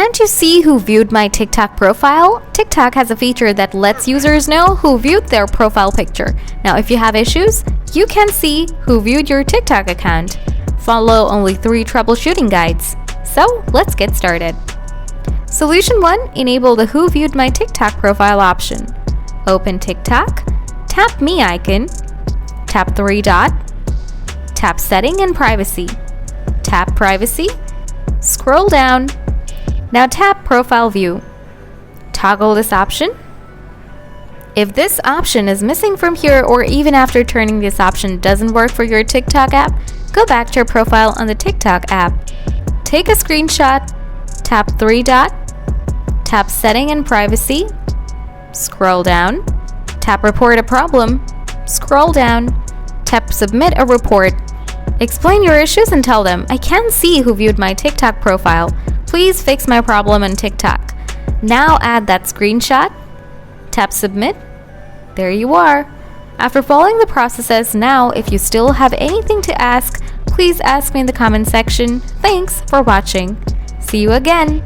Can't you see who viewed my TikTok profile? TikTok has a feature that lets users know who viewed their profile picture. Now, if you have issues, you can see who viewed your TikTok account. Follow only 3 troubleshooting guides. So, let's get started. Solution 1. Enable the Who Viewed My TikTok profile option. Open TikTok, tap Me icon, tap 3 dot, tap Setting and Privacy, tap Privacy, scroll down. Now tap Profile View. Toggle this option. If this option is missing from here, or even after turning this option doesn't work for your TikTok app, go back to your profile on the TikTok app. Take a screenshot, tap 3 dot, tap Setting and Privacy, scroll down, tap Report a Problem, scroll down, tap Submit a Report. Explain your issues and tell them, I can't see who viewed my TikTok profile. Please fix my problem on TikTok. Now add that screenshot, tap Submit. There you are. After following the processes, now if you still have anything to ask, please ask me in the comment section. Thanks for watching. See you again.